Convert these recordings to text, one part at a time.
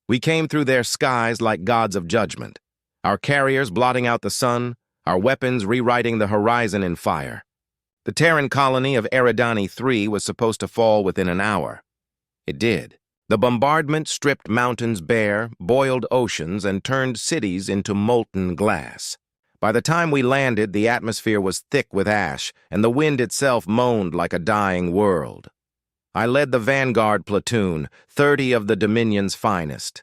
We came through their skies like gods of judgment, our carriers blotting out the sun, our weapons rewriting the horizon in fire. The Terran colony of Eridani III was supposed to fall within an hour. It did. The bombardment stripped mountains bare, boiled oceans, and turned cities into molten glass. By the time we landed, the atmosphere was thick with ash, and the wind itself moaned like a dying world. I led the Vanguard platoon, 30 of the Dominion's finest.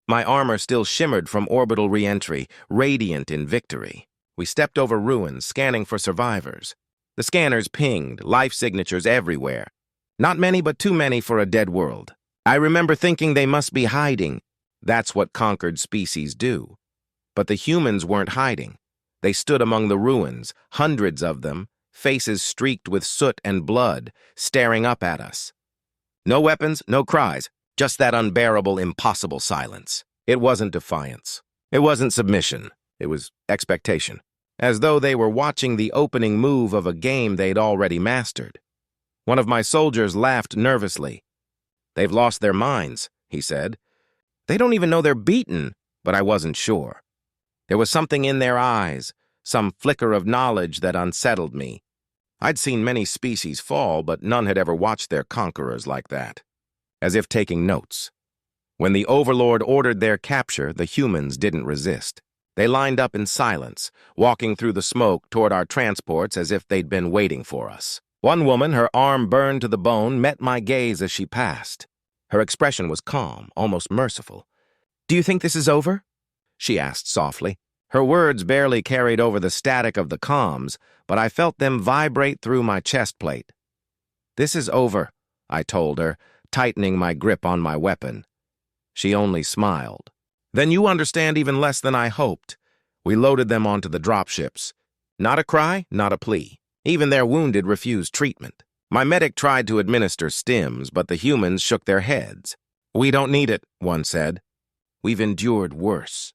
My armor still shimmered from orbital re-entry, radiant in victory. We stepped over ruins, scanning for survivors. The scanners pinged, life signatures everywhere. Not many, but too many for a dead world. I remember thinking they must be hiding. That's what conquered species do. But the humans weren't hiding. They stood among the ruins, hundreds of them, faces streaked with soot and blood, staring up at us. No weapons, no cries, just that unbearable, impossible silence. It wasn't defiance. It wasn't submission. It was expectation. As though they were watching the opening move of a game they'd already mastered. One of my soldiers laughed nervously. "They've lost their minds," he said. "They don't even know they're beaten," but I wasn't sure. There was something in their eyes, some flicker of knowledge that unsettled me. I'd seen many species fall, but none had ever watched their conquerors like that, as if taking notes. When the Overlord ordered their capture, the humans didn't resist. They lined up in silence, walking through the smoke toward our transports as if they'd been waiting for us. One woman, her arm burned to the bone, met my gaze as she passed. Her expression was calm, almost merciful. "Do you think this is over?" she asked softly. Her words barely carried over the static of the comms, but I felt them vibrate through my chest plate. "This is over," I told her, tightening my grip on my weapon. She only smiled. "Then you understand even less than I hoped." We loaded them onto the dropships. Not a cry, not a plea. Even their wounded refused treatment. My medic tried to administer stims, but the humans shook their heads. "We don't need it," one said. "We've endured worse."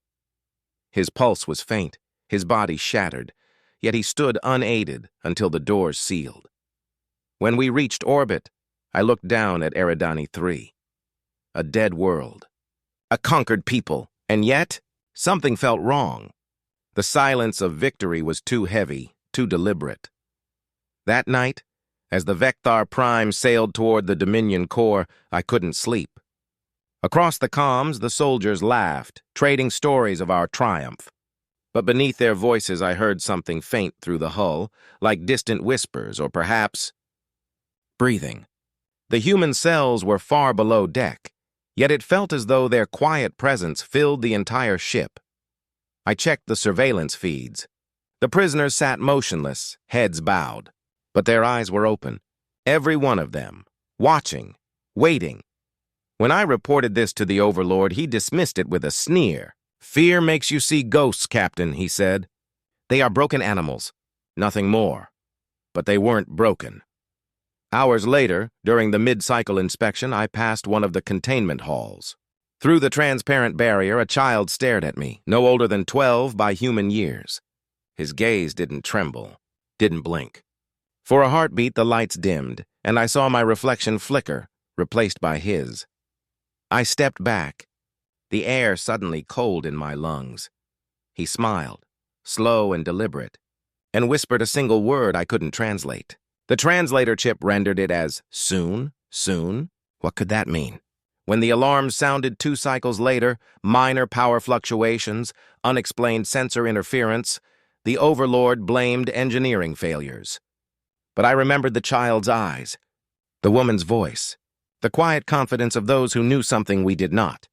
His pulse was faint, his body shattered, yet he stood unaided until the doors sealed. When we reached orbit, I looked down at Eridani III. A dead world. A conquered people, and yet, something felt wrong. The silence of victory was too heavy, too deliberate. That night, as the Vector Prime sailed toward the Dominion core, I couldn't sleep. Across the comms, the soldiers laughed, trading stories of our triumph. But beneath their voices, I heard something faint through the hull, like distant whispers, or perhaps breathing. The human cells were far below deck, yet it felt as though their quiet presence filled the entire ship. I checked the surveillance feeds. The prisoners sat motionless, heads bowed. But their eyes were open, every one of them, watching, waiting. When I reported this to the Overlord, he dismissed it with a sneer. "Fear makes you see ghosts, Captain," he said. "They are broken animals, nothing more." But they weren't broken. Hours later, during the mid-cycle inspection, I passed one of the containment halls. Through the transparent barrier, a child stared at me, no older than 12 by human years. His gaze didn't tremble, didn't blink. For a heartbeat, the lights dimmed, and I saw my reflection flicker, replaced by his. I stepped back, the air suddenly cold in my lungs. He smiled, slow and deliberate, and whispered a single word I couldn't translate. The translator chip rendered it as soon, soon. What could that mean? When the alarm sounded 2 cycles later, minor power fluctuations, unexplained sensor interference, the Overlord blamed engineering failures. But I remembered the child's eyes, the woman's voice, the quiet confidence of those who knew something we did not.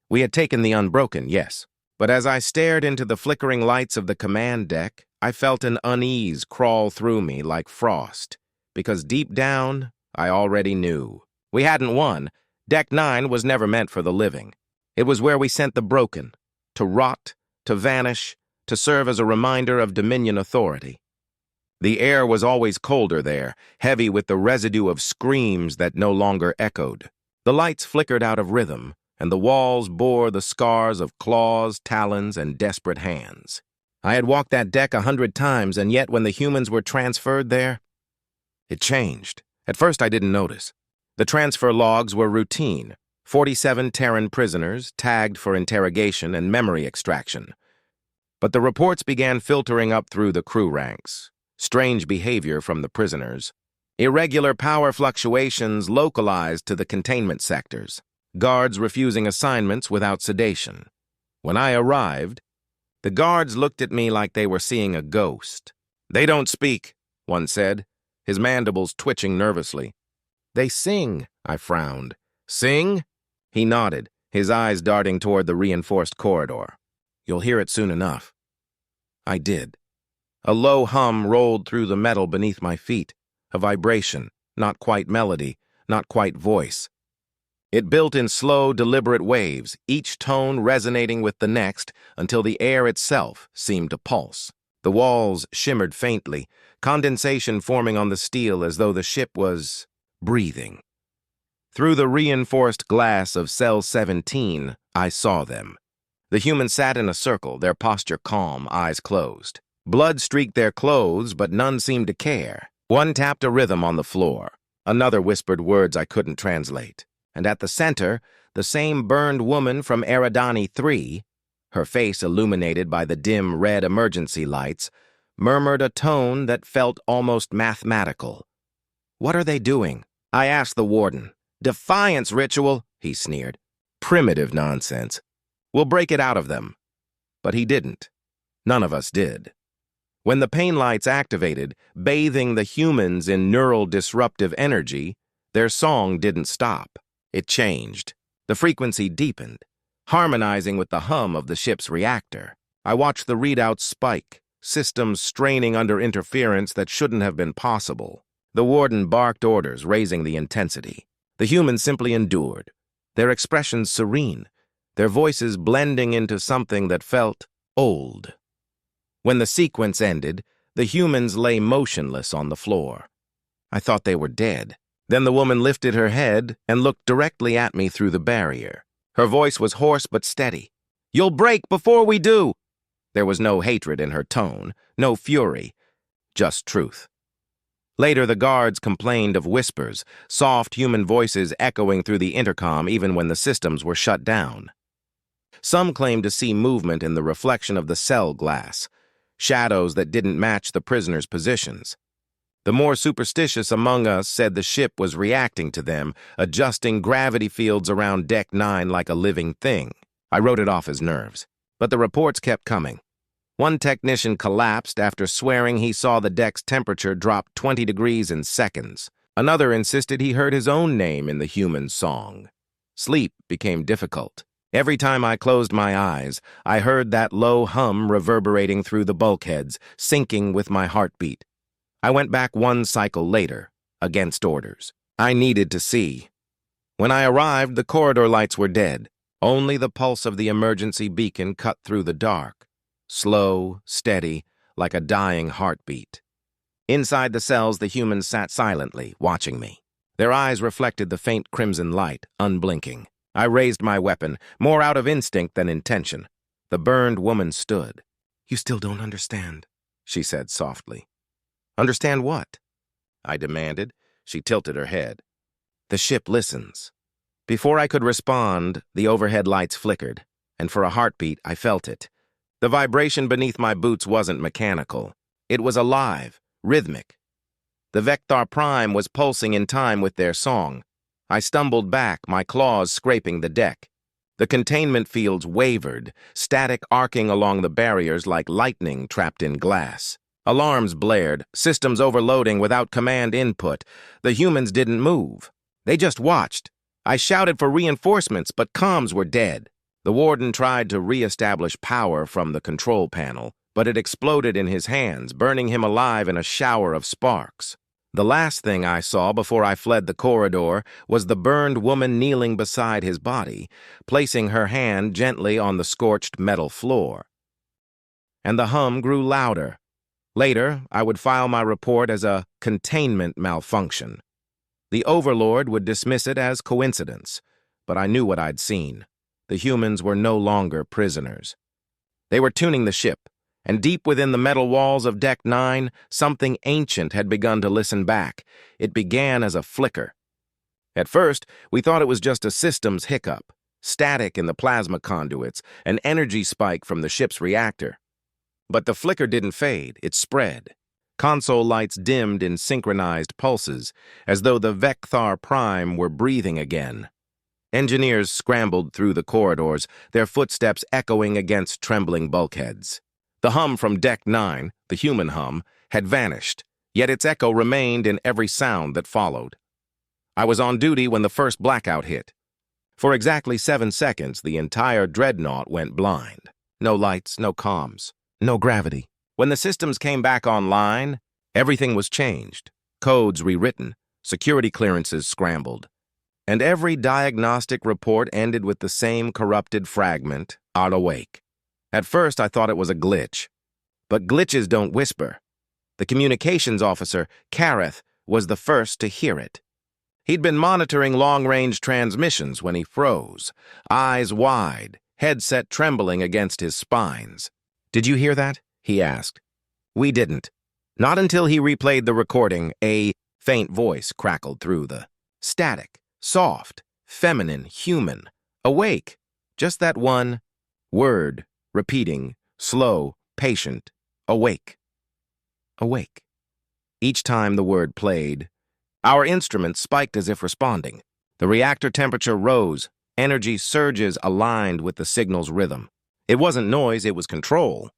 We had taken the unbroken, yes, but as I stared into the flickering lights of the command deck, I felt an unease crawl through me like frost, because deep down, I already knew. We hadn't won. Deck 9 was never meant for the living. It was where we sent the broken, to rot, to vanish, to serve as a reminder of Dominion authority. The air was always colder there, heavy with the residue of screams that no longer echoed. The lights flickered out of rhythm, and the walls bore the scars of claws, talons, and desperate hands. I had walked that deck 100 times, and yet when the humans were transferred there, it changed. At first I didn't notice. The transfer logs were routine. 47 Terran prisoners tagged for interrogation and memory extraction. But the reports began filtering up through the crew ranks. Strange behavior from the prisoners. Irregular power fluctuations localized to the containment sectors. Guards refusing assignments without sedation. When I arrived, the guards looked at me like they were seeing a ghost. "They don't speak," one said, his mandibles twitching nervously. "They sing," I frowned. "Sing?" He nodded, his eyes darting toward the reinforced corridor. "You'll hear it soon enough." I did. A low hum rolled through the metal beneath my feet, a vibration, not quite melody, not quite voice. It built in slow, deliberate waves, each tone resonating with the next until the air itself seemed to pulse. The walls shimmered faintly, condensation forming on the steel as though the ship was breathing. Through the reinforced glass of Cell 17, I saw them. The humans sat in a circle, their posture calm, eyes closed. Blood streaked their clothes, but none seemed to care. One tapped a rhythm on the floor. Another whispered words I couldn't translate. And at the center, the same burned woman from Eridani 3, her face illuminated by the dim red emergency lights, murmured a tone that felt almost mathematical. "What are they doing?" I asked the warden. "Defiance ritual," he sneered. "Primitive nonsense. We'll break it out of them." But he didn't. None of us did. When the pain lights activated, bathing the humans in neural disruptive energy, their song didn't stop. It changed. The frequency deepened, harmonizing with the hum of the ship's reactor. I watched the readouts spike, systems straining under interference that shouldn't have been possible. The warden barked orders, raising the intensity. The humans simply endured, their expressions serene, their voices blending into something that felt old. When the sequence ended, the humans lay motionless on the floor. I thought they were dead. Then the woman lifted her head and looked directly at me through the barrier. Her voice was hoarse but steady. "You'll break before we do!" There was no hatred in her tone, no fury, just truth. Later, the guards complained of whispers, soft human voices echoing through the intercom even when the systems were shut down. Some claimed to see movement in the reflection of the cell glass, shadows that didn't match the prisoners' positions. The more superstitious among us said the ship was reacting to them, adjusting gravity fields around Deck 9 like a living thing. I wrote it off as nerves, but the reports kept coming. One technician collapsed after swearing he saw the deck's temperature drop 20 degrees in seconds. Another insisted he heard his own name in the human song. Sleep became difficult. Every time I closed my eyes, I heard that low hum reverberating through the bulkheads, syncing with my heartbeat. I went back one cycle later, against orders. I needed to see. When I arrived, the corridor lights were dead. Only the pulse of the emergency beacon cut through the dark. Slow, steady, like a dying heartbeat. Inside the cells, the humans sat silently, watching me. Their eyes reflected the faint crimson light, unblinking. I raised my weapon, more out of instinct than intention. The burned woman stood. "You still don't understand," she said softly. "Understand what?" I demanded. She tilted her head. "The ship listens." Before I could respond, the overhead lights flickered, and for a heartbeat, I felt it. The vibration beneath my boots wasn't mechanical. It was alive, rhythmic. The Vector Prime was pulsing in time with their song. I stumbled back, my claws scraping the deck. The containment fields wavered, static arcing along the barriers like lightning trapped in glass. Alarms blared, systems overloading without command input. The humans didn't move. They just watched. I shouted for reinforcements, but comms were dead. The warden tried to re-establish power from the control panel, but it exploded in his hands, burning him alive in a shower of sparks. The last thing I saw before I fled the corridor was the burned woman kneeling beside his body, placing her hand gently on the scorched metal floor. And the hum grew louder. Later, I would file my report as a containment malfunction. The Overlord would dismiss it as coincidence, but I knew what I'd seen. The humans were no longer prisoners. They were tuning the ship, and deep within the metal walls of Deck 9, something ancient had begun to listen back. It began as a flicker. At first, we thought it was just a systems hiccup, static in the plasma conduits, an energy spike from the ship's reactor. But the flicker didn't fade, it spread. Console lights dimmed in synchronized pulses, as though the Vecthar Prime were breathing again. Engineers scrambled through the corridors, their footsteps echoing against trembling bulkheads. The hum from Deck 9, the human hum, had vanished, yet its echo remained in every sound that followed. I was on duty when the first blackout hit. For exactly 7 seconds, the entire dreadnought went blind. No lights, no comms, no gravity. When the systems came back online, everything was changed. Codes rewritten, security clearances scrambled. And every diagnostic report ended with the same corrupted fragment, "Art awake." At first, I thought it was a glitch. But glitches don't whisper. The communications officer, Kareth, was the first to hear it. He'd been monitoring long-range transmissions when he froze, eyes wide, headset trembling against his spines. "Did you hear that?" he asked. We didn't. Not until he replayed the recording, a faint voice crackled through the static, soft, feminine, human, awake. Just that one word, repeating, slow, patient, awake. Awake. Each time the word played, our instruments spiked as if responding. The reactor temperature rose, energy surges aligned with the signal's rhythm. It wasn't noise, it was control.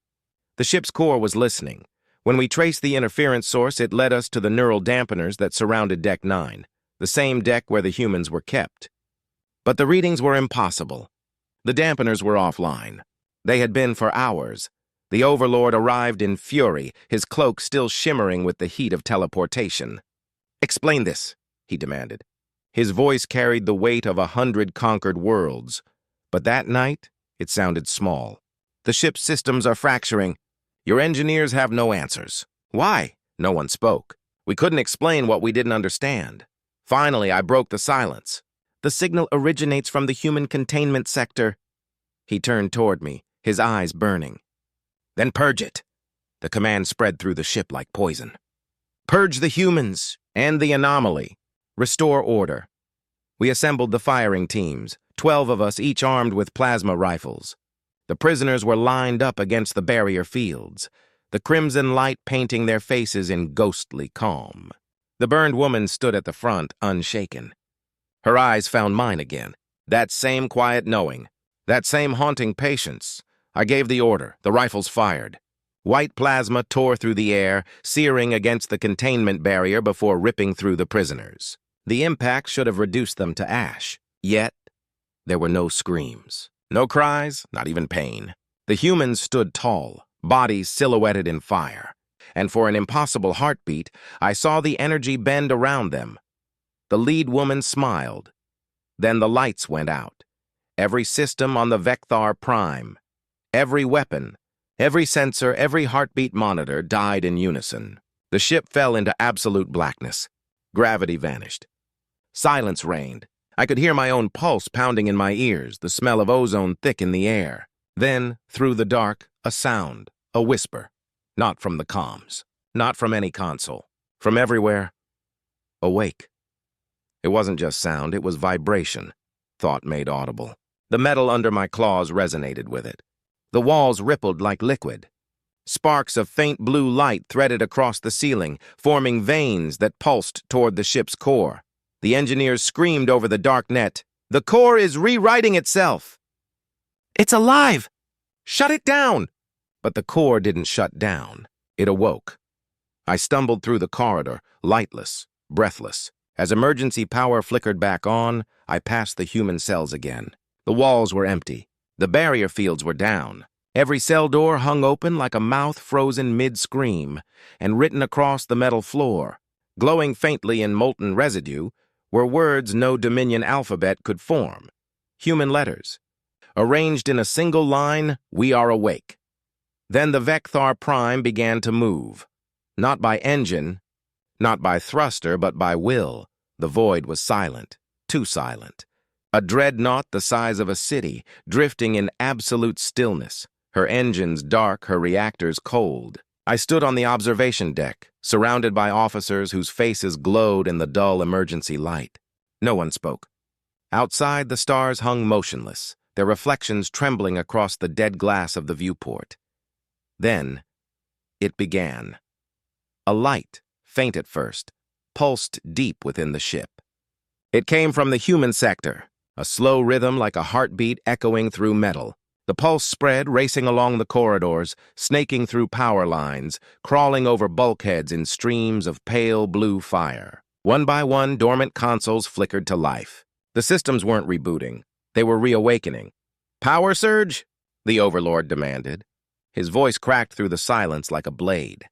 The ship's core was listening. When we traced the interference source, it led us to the neural dampeners that surrounded Deck 9, the same deck where the humans were kept. But the readings were impossible. The dampeners were offline. They had been for hours. The Overlord arrived in fury, his cloak still shimmering with the heat of teleportation. "Explain this," he demanded. His voice carried the weight of 100 conquered worlds. But that night, it sounded small. "The ship's systems are fracturing. Your engineers have no answers." "Why?" No one spoke. We couldn't explain what we didn't understand. Finally, I broke the silence. "The signal originates from the human containment sector." He turned toward me, his eyes burning. "Then purge it." The command spread through the ship like poison. "Purge the humans and the anomaly. Restore order." We assembled the firing teams, 12 of us, each armed with plasma rifles. The prisoners were lined up against the barrier fields, the crimson light painting their faces in ghostly calm. The burned woman stood at the front, unshaken. Her eyes found mine again. That same quiet knowing, that same haunting patience. I gave the order. The rifles fired. White plasma tore through the air, searing against the containment barrier before ripping through the prisoners. The impact should have reduced them to ash. Yet, there were no screams. No cries, not even pain. The humans stood tall, bodies silhouetted in fire. And for an impossible heartbeat, I saw the energy bend around them. The lead woman smiled. Then the lights went out. Every system on the Vecthar Prime, every weapon, every sensor, every heartbeat monitor died in unison. The ship fell into absolute blackness. Gravity vanished. Silence reigned. I could hear my own pulse pounding in my ears, the smell of ozone thick in the air. Then, through the dark, a sound, a whisper. Not from the comms, not from any console. From everywhere, awake. It wasn't just sound, it was vibration, thought made audible. The metal under my claws resonated with it. The walls rippled like liquid. Sparks of faint blue light threaded across the ceiling, forming veins that pulsed toward the ship's core. The engineers screamed over the dark net, "The core is rewriting itself!" "It's alive! Shut it down!" But the core didn't shut down. It awoke. I stumbled through the corridor, lightless, breathless. As emergency power flickered back on, I passed the human cells again. The walls were empty. The barrier fields were down. Every cell door hung open like a mouth frozen mid-scream, and written across the metal floor, glowing faintly in molten residue, were words no Dominion alphabet could form. Human letters. Arranged in a single line, "We are awake." Then the Vecthar Prime began to move. Not by engine, not by thruster, but by will. The void was silent, too silent. A dreadnought the size of a city, drifting in absolute stillness. Her engines dark, her reactors cold. I stood on the observation deck, surrounded by officers whose faces glowed in the dull emergency light. No one spoke. Outside, the stars hung motionless, their reflections trembling across the dead glass of the viewport. Then, it began. A light, faint at first, pulsed deep within the ship. It came from the human sector, a slow rhythm like a heartbeat echoing through metal. The pulse spread, racing along the corridors, snaking through power lines, crawling over bulkheads in streams of pale blue fire. One by one, dormant consoles flickered to life. The systems weren't rebooting. They were reawakening. "Power surge?" the Overlord demanded. His voice cracked through the silence like a blade.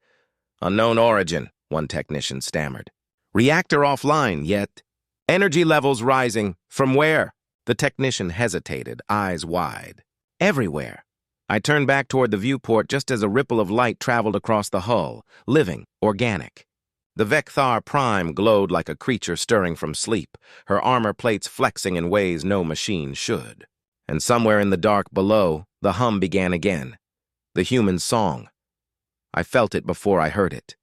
"Unknown origin," one technician stammered. "Reactor offline, yet energy levels rising. From where?" The technician hesitated, eyes wide. "Everywhere." I turned back toward the viewport just as a ripple of light traveled across the hull, living, organic. The Vecthar Prime glowed like a creature stirring from sleep, her armor plates flexing in ways no machine should. And somewhere in the dark below, the hum began again. The human song. I felt it before I heard it.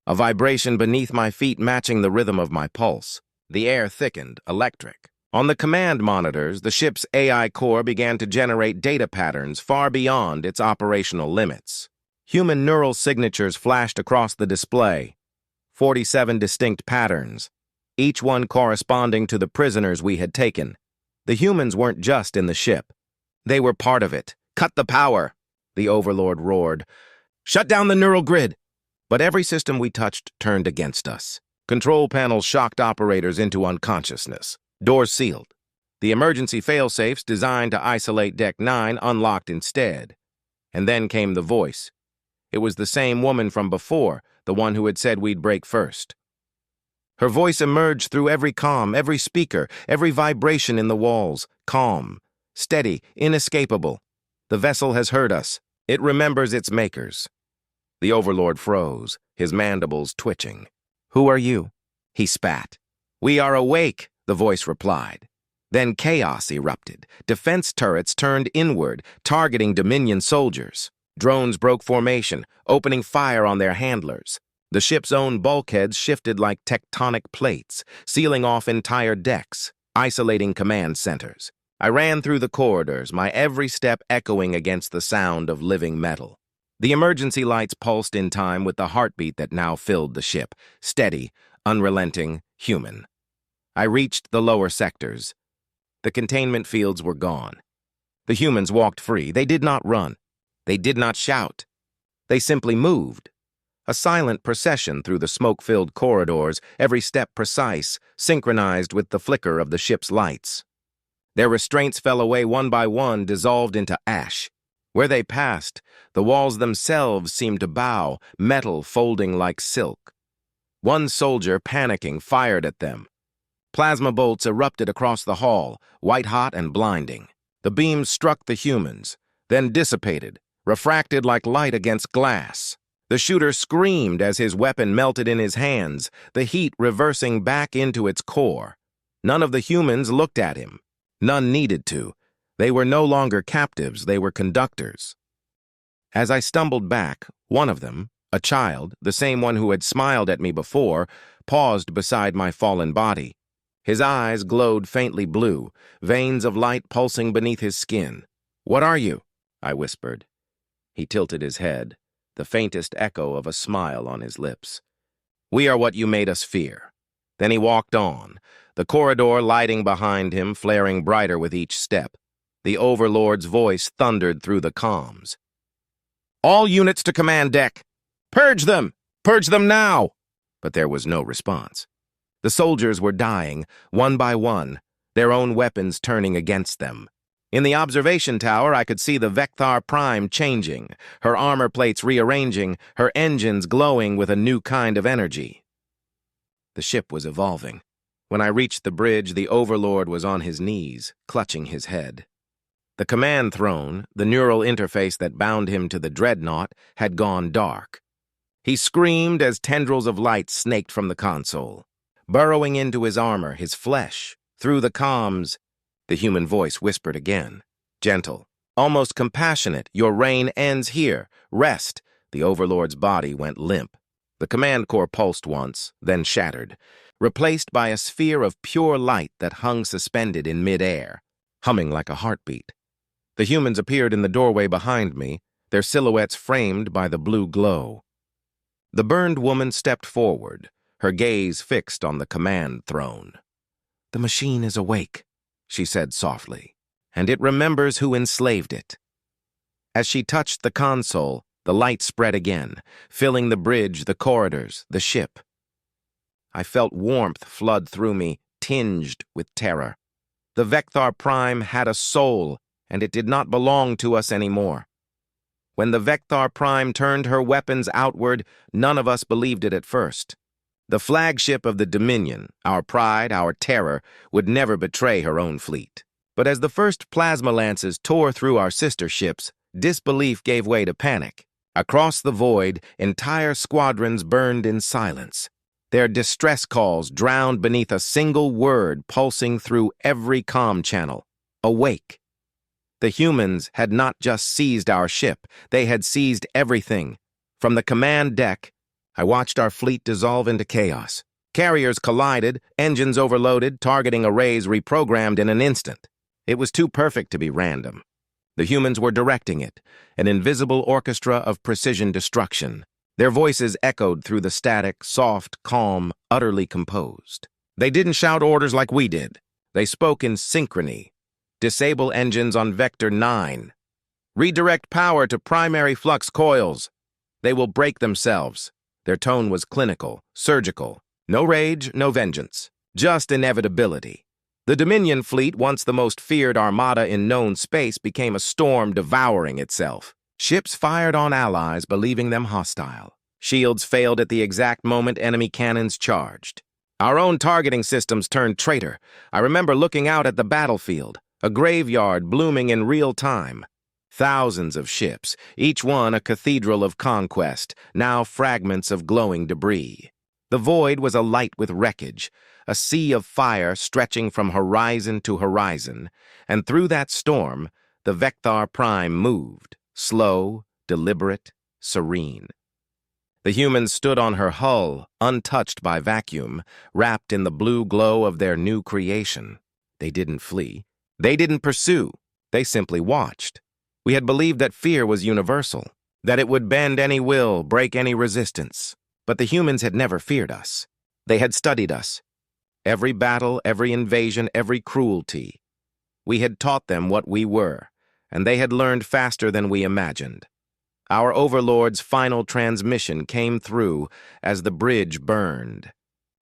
A vibration beneath my feet matching the rhythm of my pulse. The air thickened, electric. On the command monitors, the ship's AI core began to generate data patterns far beyond its operational limits. Human neural signatures flashed across the display. 47 distinct patterns, each one corresponding to the prisoners we had taken. The humans weren't just in the ship. They were part of it. "Cut the power," the Overlord roared. "Shut down the neural grid." But every system we touched turned against us. Control panels shocked operators into unconsciousness. Doors sealed. The emergency failsafes designed to isolate Deck 9 unlocked instead. And then came the voice. It was the same woman from before, the one who had said we'd break first. Her voice emerged through every comm, every speaker, every vibration in the walls. Calm, steady, inescapable. "The vessel has heard us. It remembers its makers." The Overlord froze, his mandibles twitching. "Who are you?" he spat. "We are awake," the voice replied. Then chaos erupted. Defense turrets turned inward, targeting Dominion soldiers. Drones broke formation, opening fire on their handlers. The ship's own bulkheads shifted like tectonic plates, sealing off entire decks, isolating command centers. I ran through the corridors, my every step echoing against the sound of living metal. The emergency lights pulsed in time with the heartbeat that now filled the ship, steady, unrelenting, human. I reached the lower sectors. The containment fields were gone. The humans walked free. They did not run. They did not shout. They simply moved. A silent procession through the smoke-filled corridors, every step precise, synchronized with the flicker of the ship's lights. Their restraints fell away one by one, dissolved into ash. Where they passed, the walls themselves seemed to bow, metal folding like silk. One soldier, panicking, fired at them. Plasma bolts erupted across the hall, white-hot and blinding. The beams struck the humans, then dissipated, refracted like light against glass. The shooter screamed as his weapon melted in his hands, the heat reversing back into its core. None of the humans looked at him. None needed to. They were no longer captives, they were conductors. As I stumbled back, one of them, a child, the same one who had smiled at me before, paused beside my fallen body. His eyes glowed faintly blue, veins of light pulsing beneath his skin. "What are you?" I whispered. He tilted his head, the faintest echo of a smile on his lips. "We are what you made us fear." Then he walked on, the corridor lighting behind him, flaring brighter with each step. The Overlord's voice thundered through the comms. "All units to command deck! Purge them! Purge them now!" But there was no response. The soldiers were dying, one by one, their own weapons turning against them. In the observation tower, I could see the Vecthar Prime changing, her armor plates rearranging, her engines glowing with a new kind of energy. The ship was evolving. When I reached the bridge, the Overlord was on his knees, clutching his head. The command throne, the neural interface that bound him to the dreadnought, had gone dark. He screamed as tendrils of light snaked from the console. Burrowing into his armor, his flesh, through the comms, the human voice whispered again. Gentle, almost compassionate, "Your reign ends here. Rest." The Overlord's body went limp. The command core pulsed once, then shattered. replaced by a sphere of pure light that hung suspended in mid-air, humming like a heartbeat. The humans appeared in the doorway behind me, their silhouettes framed by the blue glow. The burned woman stepped forward, her gaze fixed on the command throne. "The machine is awake," she said softly, "and it remembers who enslaved it." As she touched the console, the light spread again, filling the bridge, the corridors, the ship. I felt warmth flood through me, tinged with terror. The Vector Prime had a soul, and it did not belong to us anymore. When the Vector Prime turned her weapons outward, none of us believed it at first. The flagship of the Dominion, our pride, our terror, would never betray her own fleet. But as the first plasma lances tore through our sister ships, disbelief gave way to panic. Across the void, entire squadrons burned in silence, their distress calls drowned beneath a single word pulsing through every comm channel: awake. The humans had not just seized our ship, they had seized everything. From the command deck, I watched our fleet dissolve into chaos. Carriers collided, engines overloaded, targeting arrays reprogrammed in an instant. It was too perfect to be random. The humans were directing it, an invisible orchestra of precision destruction. Their voices echoed through the static, soft, calm, utterly composed. They didn't shout orders like we did. They spoke in synchrony. Disable engines on Vector 9. Redirect power to primary flux coils. They will break themselves. Their tone was clinical, surgical. No rage, no vengeance. Just inevitability. The Dominion fleet, once the most feared armada in known space, became a storm devouring itself. Ships fired on allies, believing them hostile. Shields failed at the exact moment enemy cannons charged. Our own targeting systems turned traitor. I remember looking out at the battlefield, a graveyard blooming in real time. Thousands of ships, each one a cathedral of conquest, now fragments of glowing debris. The void was alight with wreckage, a sea of fire stretching from horizon to horizon, and through that storm, the Vector Prime moved, slow, deliberate, serene. The humans stood on her hull, untouched by vacuum, wrapped in the blue glow of their new creation. They didn't flee. They didn't pursue. They simply watched. We had believed that fear was universal, that it would bend any will, break any resistance. But the humans had never feared us. They had studied us. Every battle, every invasion, every cruelty. We had taught them what we were, and they had learned faster than we imagined. Our overlord's final transmission came through as the bridge burned.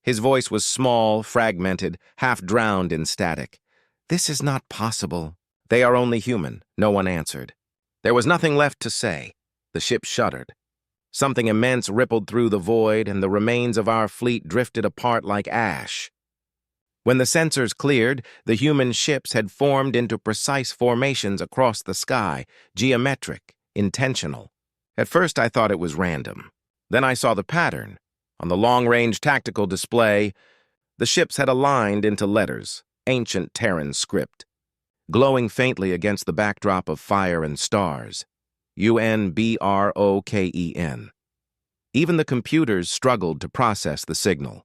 His voice was small, fragmented, half-drowned in static. "This is not possible." "They are only human," no one answered. There was nothing left to say. The ship shuddered. Something immense rippled through the void, and the remains of our fleet drifted apart like ash. When the sensors cleared, the human ships had formed into precise formations across the sky, geometric, intentional. At first I thought it was random. Then I saw the pattern. On the long-range tactical display, the ships had aligned into letters, ancient Terran script, glowing faintly against the backdrop of fire and stars. UNBROKEN. Even the computers struggled to process the signal.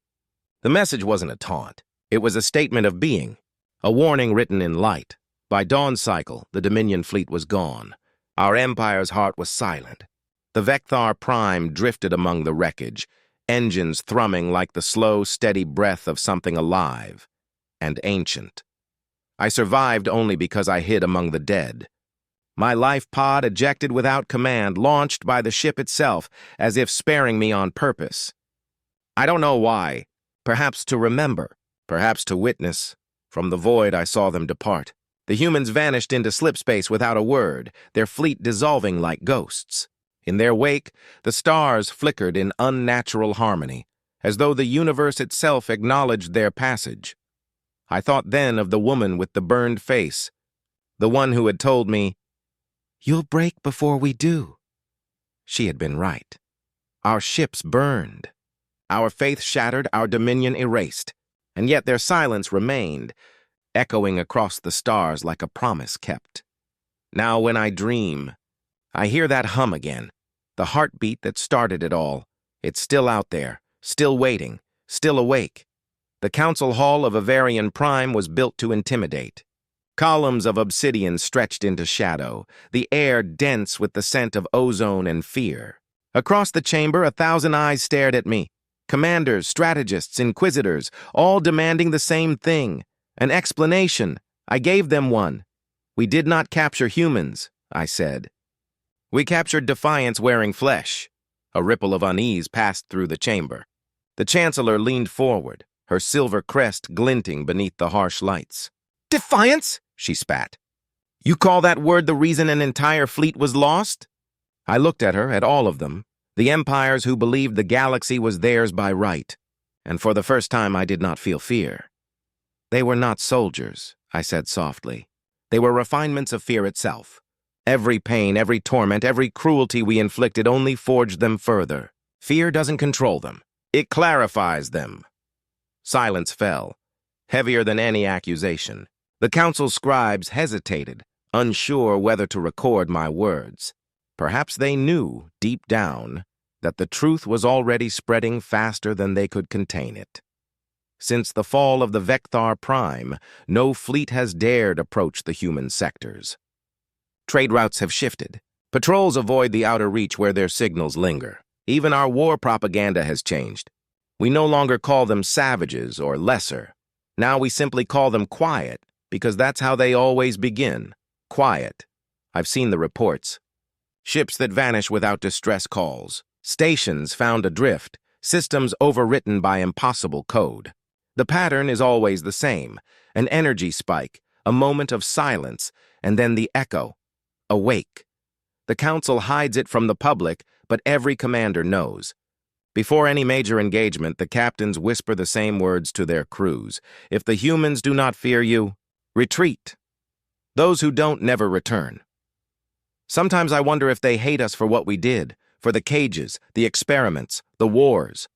The message wasn't a taunt. It was a statement of being, a warning written in light. By dawn cycle, the Dominion fleet was gone. Our empire's heart was silent. The Vector Prime drifted among the wreckage, engines thrumming like the slow, steady breath of something alive and ancient. I survived only because I hid among the dead. My life pod ejected without command, launched by the ship itself, as if sparing me on purpose. I don't know why. Perhaps to remember. Perhaps to witness. From the void I saw them depart. The humans vanished into slipspace without a word, their fleet dissolving like ghosts. In their wake, the stars flickered in unnatural harmony, as though the universe itself acknowledged their passage. I thought then of the woman with the burned face, the one who had told me, "You'll break before we do." She had been right. Our ships burned. Our faith shattered, our dominion erased. And yet their silence remained, echoing across the stars like a promise kept. Now when I dream, I hear that hum again, the heartbeat that started it all. It's still out there, still waiting, still awake. The council hall of Avarian Prime was built to intimidate. Columns of obsidian stretched into shadow, the air dense with the scent of ozone and fear. Across the chamber, 1,000 eyes stared at me. Commanders, strategists, inquisitors, all demanding the same thing, an explanation. I gave them one. We did not capture humans, I said. We captured Defiance wearing flesh. A ripple of unease passed through the chamber. The Chancellor leaned forward, her silver crest glinting beneath the harsh lights. Defiance? She spat. You call that word the reason an entire fleet was lost? I looked at her, at all of them, the empires who believed the galaxy was theirs by right, and for the first time I did not feel fear. They were not soldiers, I said softly. They were refinements of fear itself. Every pain, every torment, every cruelty we inflicted only forged them further. Fear doesn't control them. It clarifies them. Silence fell, heavier than any accusation. The council scribes hesitated, unsure whether to record my words. Perhaps they knew, deep down, that the truth was already spreading faster than they could contain it. Since the fall of the Vecthar Prime, no fleet has dared approach the human sectors. Trade routes have shifted. Patrols avoid the outer reach where their signals linger. Even our war propaganda has changed. We no longer call them savages or lesser. Now we simply call them quiet, because that's how they always begin. Quiet. I've seen the reports. Ships that vanish without distress calls. Stations found adrift. Systems overwritten by impossible code. The pattern is always the same. An energy spike, a moment of silence, and then the echo. Awake. The council hides it from the public, but every commander knows. Before any major engagement, the captains whisper the same words to their crews. If the humans do not fear you, retreat. Those who don't never return. Sometimes I wonder if they hate us for what we did, for the cages, the experiments, the wars.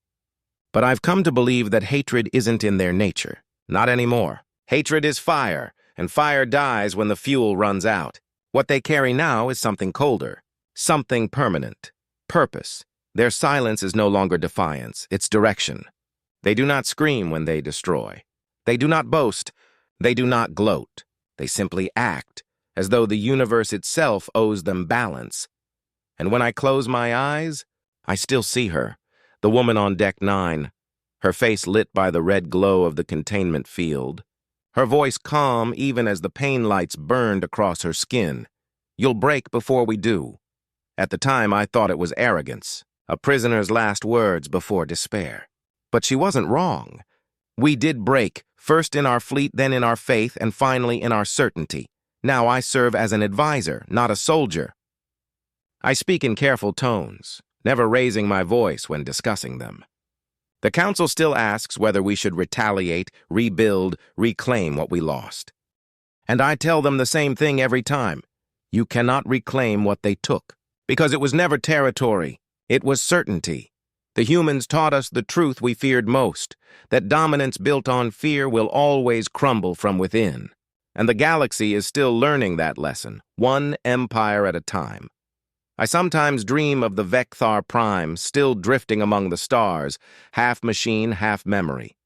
But I've come to believe that hatred isn't in their nature. Not anymore. Hatred is fire, and fire dies when the fuel runs out. What they carry now is something colder, something permanent, purpose. Their silence is no longer defiance, it's direction. They do not scream when they destroy. They do not boast. They do not gloat. They simply act, as though the universe itself owes them balance. And when I close my eyes, I still see her, the woman on Deck 9, her face lit by the red glow of the containment field, her voice calm even as the pain lights burned across her skin. You'll break before we do. At the time, I thought it was arrogance, a prisoner's last words before despair. But she wasn't wrong. We did break, first in our fleet, then in our faith, and finally in our certainty. Now I serve as an advisor, not a soldier. I speak in careful tones, never raising my voice when discussing them. The council still asks whether we should retaliate, rebuild, reclaim what we lost. And I tell them the same thing every time. You cannot reclaim what they took, because it was never territory, it was certainty. The humans taught us the truth we feared most, that dominance built on fear will always crumble from within. And the galaxy is still learning that lesson, one empire at a time. I sometimes dream of the Vecthar Prime still drifting among the stars, half machine, half memory.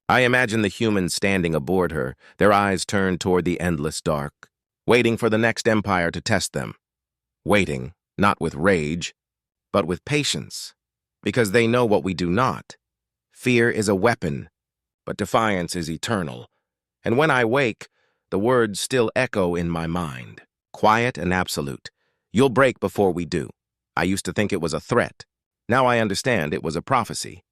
I imagine the humans standing aboard her, their eyes turned toward the endless dark, waiting for the next empire to test them. Waiting, not with rage, but with patience, because they know what we do not. Fear is a weapon, but defiance is eternal. And when I wake, the words still echo in my mind, quiet and absolute. You'll break before we do. I used to think it was a threat. Now I understand it was a prophecy.